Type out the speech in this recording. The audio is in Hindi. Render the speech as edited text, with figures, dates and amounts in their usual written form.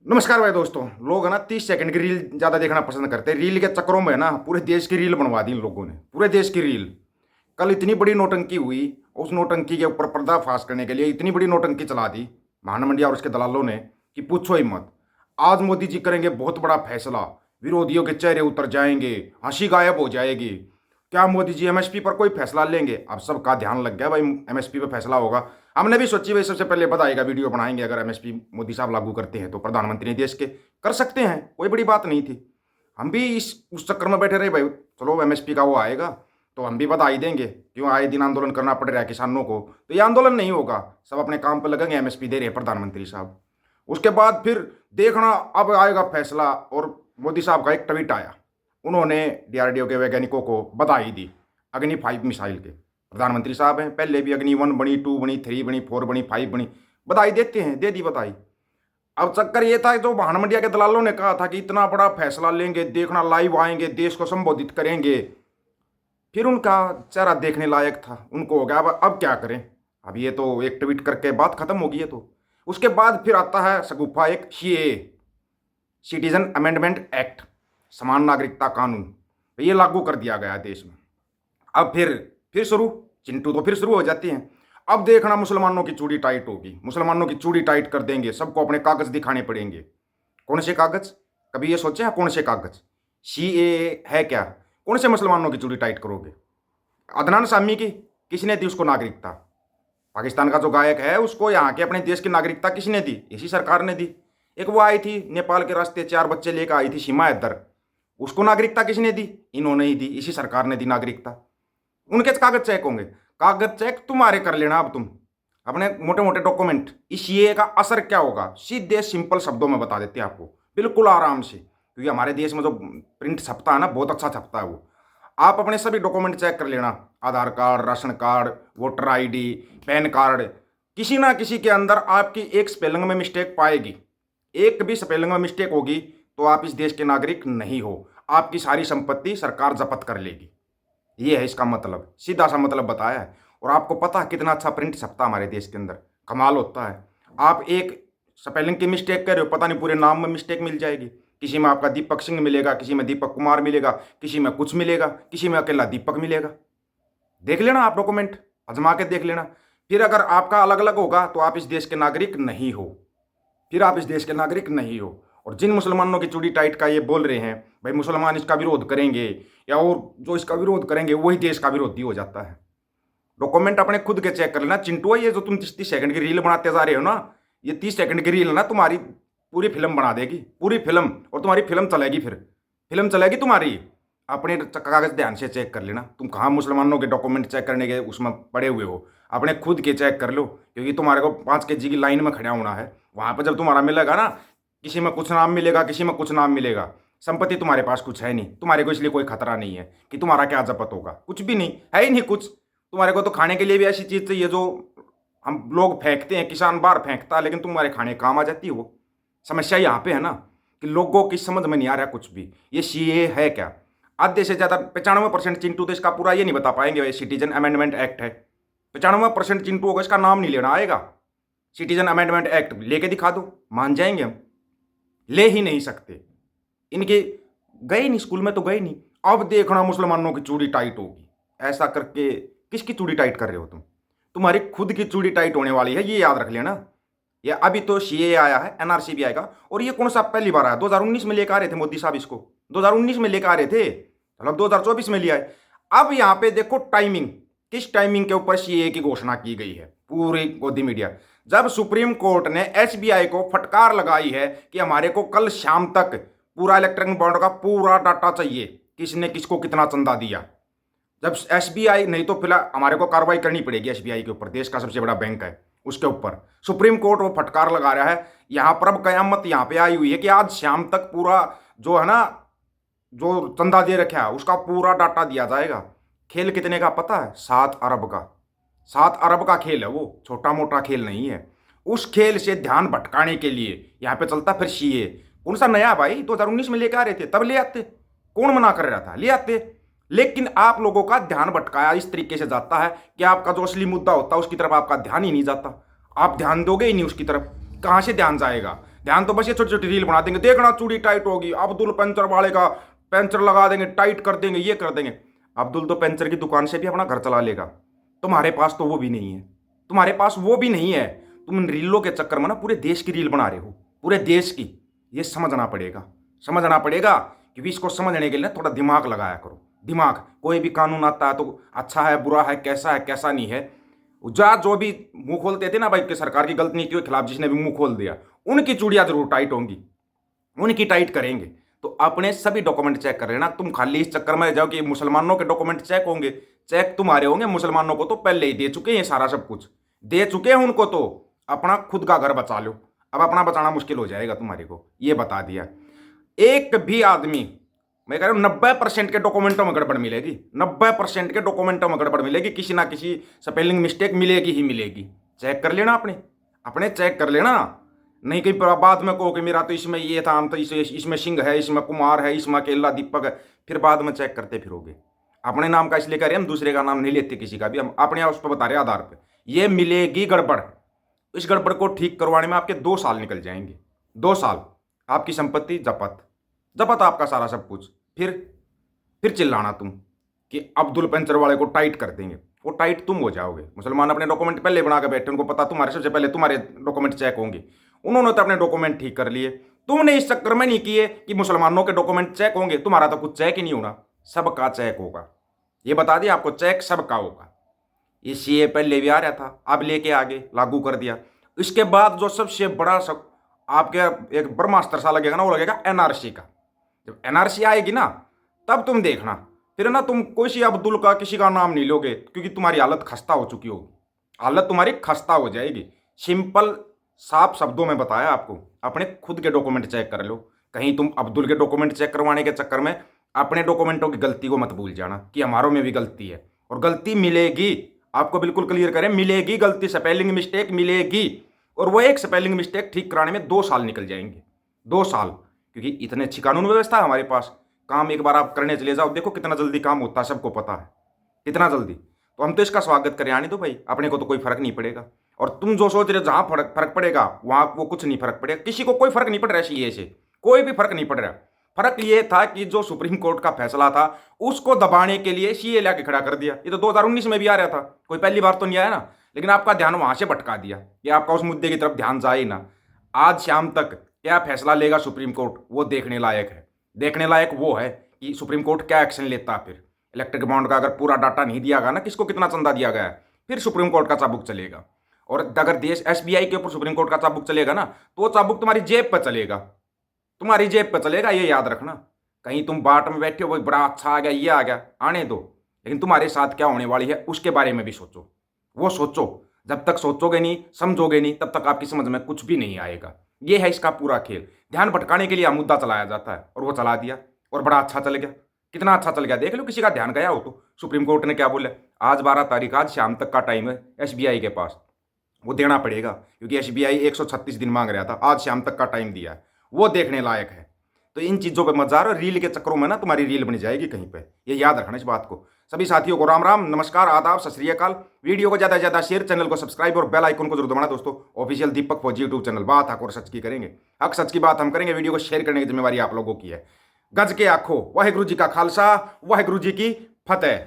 नमस्कार भाई दोस्तों। लोग है ना 30 सेकंड की रील ज़्यादा देखना पसंद करते हैं। रील के चक्करों में ना पूरे देश की रील बनवा दी इन लोगों ने, पूरे देश की रील। कल इतनी बड़ी नौटंकी हुई, उस नौटंकी के ऊपर पर्दाफाश करने के लिए इतनी बड़ी नौटंकी चला दी महान मंडिया और उसके दलालों ने कि पूछो ही मत। आज मोदी जी करेंगे बहुत बड़ा फैसला, विरोधियों के चेहरे उतर जाएंगे, हंसी गायब हो जाएगी। क्या मोदी जी एमएसपी पर कोई फैसला लेंगे? अब सबका ध्यान लग गया भाई, एमएसपी पर फैसला होगा। हमने भी सोची भाई सबसे पहले बधाई का वीडियो बनाएंगे, अगर एमएसपी मोदी साहब लागू करते हैं तो प्रधानमंत्री देश के कर सकते हैं, कोई बड़ी बात नहीं थी। हम भी इस उस चक्कर में बैठे रहे भाई, चलो एमएसपी का वो आएगा तो हम भी बधाई देंगे। क्यों आए दिन आंदोलन करना पड़ रहा है किसानों को? तो ये आंदोलन नहीं होगा, सब अपने काम पर लगेंगे। एमएसपी दे रहे हैं प्रधानमंत्री साहब। उसके बाद फिर देखना अब आएगा फैसला। और मोदी साहब का एक ट्वीट आया, उन्होंने डीआरडीओ के वैज्ञानिकों को बधाई दी अग्नि 5 मिसाइल के। प्रधानमंत्री साहब हैं, पहले भी अग्नि 1 बनी, 2 बनी, 3 बनी, 4 बनी, 5 बनी, बधाई देते हैं, दे दी बधाई। अब चक्कर ये था जो महान मंडिया के दलालों ने कहा था कि इतना बड़ा फैसला लेंगे, देखना लाइव आएंगे, देश को संबोधित करेंगे। फिर उनका चेहरा देखने लायक था, उनको हो गया अब क्या करें, अब ये तो एक ट्वीट करके बात खत्म होगी है। तो उसके बाद फिर आता है सगुफा एक सीएए, सिटीजन अमेंडमेंट एक्ट, समान नागरिकता कानून, ये लागू कर दिया गया देश में। अब फिर शुरू चिंटू तो फिर शुरू हो जाती हैं। अब देखना मुसलमानों की चूड़ी टाइट होगी, मुसलमानों की चूड़ी टाइट कर देंगे, सबको अपने कागज दिखाने पड़ेंगे। कौन से कागज? कभी ये सोचे हैं कौन से कागज? सीएए है क्या? कौन से मुसलमानों की चूड़ी टाइट करोगे? अदनान सामी की किसने दी उसको नागरिकता? पाकिस्तान का जो गायक है उसको यहाँ के अपने देश की नागरिकता किसने दी? इसी सरकार ने दी। एक वो आई थी नेपाल के रास्ते 4 बच्चे लेकर आई थी, सीमा हैदर, उसको नागरिकता किसने दी? इन्होंने ही दी, इसी सरकार ने दी नागरिकता। उनके कागज चेक होंगे, कागज चेक तुम्हारे कर लेना। अब तुम अपने मोटे मोटे डॉक्यूमेंट। इस सीएए का असर क्या होगा सीधे सिंपल शब्दों में बता देते हैं आपको, बिल्कुल आराम से, क्योंकि हमारे देश में जो प्रिंट छपता है ना बहुत अच्छा छपता है वो। आप अपने सभी डॉक्यूमेंट चेक कर लेना, Aadhaar card, ration card, voter ID, PAN card, किसी ना किसी के अंदर आपकी एक स्पेलिंग में मिस्टेक पाएगी। एक भी स्पेलिंग में मिस्टेक होगी तो आप इस देश के नागरिक नहीं हो, आपकी सारी संपत्ति सरकार जब्त कर लेगी। ये है इसका मतलब, सीधा सा मतलब बताया है। और आपको पता है कितना अच्छा प्रिंट छपता है हमारे देश के अंदर, कमाल होता है। आप एक स्पेलिंग की मिस्टेक कर रहे हो, पता नहीं पूरे नाम में मिस्टेक मिल जाएगी। किसी में आपका दीपक सिंह मिलेगा, किसी में दीपक कुमार मिलेगा, किसी में कुछ मिलेगा, किसी में अकेला दीपक मिलेगा। देख लेना आप डॉक्यूमेंट, आजमा के देख लेना। फिर अगर आपका अलग अलग होगा तो आप इस देश के नागरिक नहीं हो, फिर आप इस देश के नागरिक नहीं हो। और जिन मुसलमानों की चूड़ी टाइट का ये बोल रहे हैं भाई मुसलमान इसका विरोध करेंगे, या और जो इसका विरोध करेंगे वही देश का विरोधी हो जाता है। डॉक्यूमेंट अपने खुद के चेक कर लेना। चिंटू, ये जो तुम 30 सेकंड की रील बनाते जा रहे हो ना, ये 30 सेकंड की रील ना तुम्हारी पूरी फिल्म बना देगी, पूरी फिल्म। और तुम्हारी फिल्म चलेगी, फिर फिल्म चलेगी तुम्हारी। अपने कागज ध्यान से चेक कर लेना। तुम कहाँ मुसलमानों के डॉक्यूमेंट चेक करने के उसमें पड़े हुए हो, अपने खुद के चेक कर लो। क्योंकि तुम्हारे को 5 केजी की लाइन में खड़ा होना है। वहाँ पर जब तुम्हारा मिलेगा ना, किसी में कुछ नाम मिलेगा, किसी में कुछ नाम मिलेगा। संपत्ति तुम्हारे पास कुछ है नहीं, तुम्हारे को इसलिए कोई खतरा नहीं है कि तुम्हारा क्या जब्त होगा, कुछ भी नहीं है ही नहीं कुछ। तुम्हारे को तो खाने के लिए भी ऐसी चीज़ चाहिए जो हम लोग फेंकते हैं, किसान बाहर फेंकता है, लेकिन तुम्हारे खाने काम आ जाती है वो। समस्या यहाँ पे है ना कि लोगों की समझ में नहीं आ रहा कुछ भी। ये सीए है क्या? आधे से ज़्यादा 95% चिंटू तो इसका पूरा ये नहीं बता पाएंगे सिटीजन अमेंडमेंट एक्ट है। 95% चिंटू होगा, इसका नाम नहीं लेना आएगा। सिटीजन अमेंडमेंट एक्ट लेके दिखा दो, मान जाएंगे हम। ले ही नहीं सकते, इनके गए नहीं, स्कूल में तो गए नहीं। अब देखना मुसलमानों की चूड़ी टाइट होगी। ऐसा करके किसकी चूड़ी टाइट कर रहे हो तुम? तुम्हारी खुद की चूड़ी टाइट होने वाली है, ये याद रख लेना। ये अभी तो सीए आया है, एनआरसी भी आएगा। और ये कौन सा पहली बार आया? 2019 में लेकर आ रहे थे मोदी साहब इसको, 2019 में लेकर आ रहे थे, मतलब 2024 में लिया है। अब यहाँ पे देखो टाइमिंग, किस टाइमिंग के ऊपर सीए की घोषणा की गई है पूरी गोदी मीडिया। जब सुप्रीम कोर्ट ने एसबीआई को फटकार लगाई है कि हमारे को कल शाम तक पूरा इलेक्ट्रॉनिक बॉन्ड का पूरा डाटा चाहिए, किसने किसको कितना चंदा दिया। जब एसबीआई नहीं तो फिलहाल हमारे को कार्रवाई करनी पड़ेगी एसबीआई के ऊपर, देश का सबसे बड़ा बैंक है, उसके ऊपर सुप्रीम कोर्ट वो फटकार लगा रहा है। यहाँ पर अब कयामत यहाँ पे आई हुई है कि आज शाम तक पूरा जो है ना, जो चंदा दे रखा है उसका पूरा डाटा दिया जाएगा। खेल कितने का पता है? 7 अरब का। 7 अरब का खेल है वो, छोटा मोटा खेल नहीं है। उस खेल से ध्यान भटकाने के लिए यहाँ पे चलता फिर सीए। कौन सा नया भाई? 2019 में लेके आ रहे थे, तब ले आते। कौन मना कर रहा था? ले आते। लेकिन आप लोगों का ध्यान भटकाया इस तरीके से जाता है कि आपका जो असली मुद्दा होता है उसकी तरफ आपका ध्यान ही नहीं जाता। आप ध्यान दोगे ही नहीं उसकी तरफ, कहाँ से ध्यान जाएगा? ध्यान तो बस ये छोटी छोटी रील बना देंगे, देखना चूड़ी टाइट होगी, अब्दुल पंचर वाले का पंचर लगा देंगे, टाइट कर देंगे, ये कर देंगे। अब्दुल तो पंचर की दुकान से भी अपना घर चला लेगा, तुम्हारे पास तो वो भी नहीं है, तुम्हारे पास वो भी नहीं है। तुम इन रीलों के चक्कर में ना पूरे देश की रील बना रहे हो, पूरे देश की। ये समझना पड़ेगा, समझना पड़ेगा। क्योंकि इसको समझने के लिए थोड़ा दिमाग लगाया करो, दिमाग। कोई भी कानून आता है तो अच्छा है बुरा है कैसा नहीं है, जो भी मुंह खोलते थे ना भाई कि सरकार की गलत नीतियों के खिलाफ जिसने भी मुंह खोल दिया, उनकी चूड़ियां जरूर टाइट होंगी, उनकी टाइट करेंगे। तो अपने सभी डॉक्यूमेंट चेक कर लेना। तुम खाली इस चक्कर में जाओ कि मुसलमानों के डॉक्यूमेंट चेक होंगे, चेक तुम्हारे होंगे। मुसलमानों को तो पहले ही दे चुके हैं, सारा सब कुछ दे चुके हैं उनको। तो अपना खुद का घर बचा लो, अब अपना बचाना मुश्किल हो जाएगा तुम्हारे को, ये बता दिया। एक भी आदमी, मैं कह रहा हूं 90% के डॉक्यूमेंटों में गड़बड़ मिलेगी, 90% के डॉक्यूमेंटों में गड़बड़ मिलेगी, किसी ना किसी स्पेलिंग मिस्टेक मिलेगी ही मिलेगी। चेक कर लेना, अपने अपने चेक कर लेना। नहीं कहीं बाद में कहो कि मेरा तो इसमें ये था, हम तो इसमें सिंह है, इसमें कुमार है, इसमें केला दीपक है, फिर बाद में चेक करते फिरोगे। अपने नाम का इसलिए करें, हम दूसरे का नाम नहीं लेते किसी का भी, हम अपने उस पर बता रहे आधार पर। ये मिलेगी गड़बड़, इस गड़बड़ को ठीक करवाने में आपके 2 साल निकल जाएंगे, 2 साल। आपकी संपत्ति जपत जपत, आपका सारा सब कुछ। फिर चिल्लाना तुम कि अब्दुल पंचर वाले को टाइट कर देंगे, वो टाइट तुम हो जाओगे। मुसलमान अपने डॉक्यूमेंट पहले बना के बैठे, उनको पता तुम्हारे सबसे पहले तुम्हारे डॉक्यूमेंट चेक होंगे। उन्होंने तो अपने डॉक्यूमेंट ठीक कर लिए, तुमने इस चक्कर में नहीं किए कि मुसलमानों के डॉक्यूमेंट चेक होंगे। तुम्हारा तो कुछ चेक ही नहीं होना, सबका चेक होगा। ये बता दिया आपको, चेक सबका होगा। ये सीए पहले भी आ रहा था, अब लेके आगे लागू कर दिया। इसके बाद जो सबसे बड़ा सब आपके एक ब्रह्मास्त्र सा लगेगा ना, वो लगेगा एनआरसी का। जब एनआरसी आएगी ना, तब तुम देखना, फिर ना तुम कोई अब्दुल का किसी का नाम नहीं लोगे, क्योंकि तुम्हारी हालत खस्ता हो चुकी होगी, हालत तुम्हारी खस्ता हो जाएगी। सिंपल साफ शब्दों में बताया आपको, अपने खुद के डॉक्यूमेंट चेक कर लो। कहीं तुम अब्दुल के डॉक्यूमेंट चेक करवाने के चक्कर में अपने डॉक्यूमेंटों की गलती को मत भूल जाना कि हमारों में भी गलती है, और गलती मिलेगी। आपको बिल्कुल क्लियर करें, मिलेगी गलती, स्पेलिंग मिस्टेक मिलेगी। और वो एक स्पेलिंग मिस्टेक ठीक कराने में 2 साल निकल जाएंगे, 2 साल। क्योंकि इतनी अच्छी कानून व्यवस्था है हमारे पास, काम एक बार आप करने चले जाओ, देखो कितना जल्दी काम होता है, सबको पता है कितना जल्दी। तो हम तो इसका स्वागत करें, आने दो भाई, अपने को तो कोई फर्क नहीं पड़ेगा। और तुम जो सोच रहे हो जहां फर्क पड़ेगा वहां वो कुछ नहीं फर्क पड़ेगा, किसी को कोई फर्क नहीं पड़ रहा है सीए से, कोई भी फर्क नहीं पड़ रहा। फर्क ये था कि जो सुप्रीम कोर्ट का फैसला था उसको दबाने के लिए सीए लाके खड़ा कर दिया। ये तो 2019 में भी आ रहा था, कोई पहली बार तो नहीं आया ना, लेकिन आपका ध्यान वहां से भटका दिया कि आपका उस मुद्दे की तरफ ध्यान जाए ना। आज शाम तक क्या फैसला लेगा सुप्रीम कोर्ट, वो देखने लायक है। देखने लायक वो है कि सुप्रीम कोर्ट क्या एक्शन लेता है। फिर इलेक्ट्रिक बॉन्ड का अगर पूरा डाटा नहीं दिया गया ना, किसको कितना चंदा दिया गया है, फिर सुप्रीम कोर्ट का चाबुक चलेगा। और अगर देश एसबीआई के ऊपर सुप्रीम कोर्ट का चाबुक चलेगा ना, तो वो चाबुक तुम्हारी जेब पर चलेगा, तुम्हारी जेब पर चलेगा, ये याद रखना। कहीं तुम बाट में बैठे हो, बड़ा अच्छा आ गया, ये आ गया, आने दो, लेकिन तुम्हारे साथ क्या होने वाली है उसके बारे में भी सोचो। वो सोचो, जब तक सोचोगे नहीं समझोगे नहीं, तब तक आपकी समझ में कुछ भी नहीं आएगा। ये है इसका पूरा खेल। ध्यान भटकाने के लिए मुद्दा चलाया जाता है, और वो चला दिया, और बड़ा अच्छा चल गया। कितना अच्छा चल गया देख लो, किसी का ध्यान गया हो तो। सुप्रीम कोर्ट ने क्या बोला, आज 12 तारीख, आज शाम तक का टाइम है एसबीआई के पास, वो देना पड़ेगा, क्योंकि एसबीआई 136 दिन मांग रहा था, आज शाम तक का टाइम दिया है, वो देखने लायक है। तो इन चीज़ों पे मत जा रहे हो, रील के चक्करों में ना तुम्हारी रील बन जाएगी कहीं पे, ये याद रखना इस बात को। सभी साथियों को राम राम, नमस्कार, आदाब, सत श्री अकाल। वीडियो को ज़्यादा से ज़्यादा शेयर, चैनल को सब्सक्राइब और बेल आइकन को जरूर दबाना दोस्तों। ऑफिशियल दीपक फौजी यूट्यूब चैनल, बात हक और सच की करेंगे, हक सच की बात हम करेंगे। वीडियो को शेयर करने की जिम्मेवारी आप लोगों की है। गज के आखो, वाहिगुरु जी का खालसा, वाहिगुरु जी की फतेह।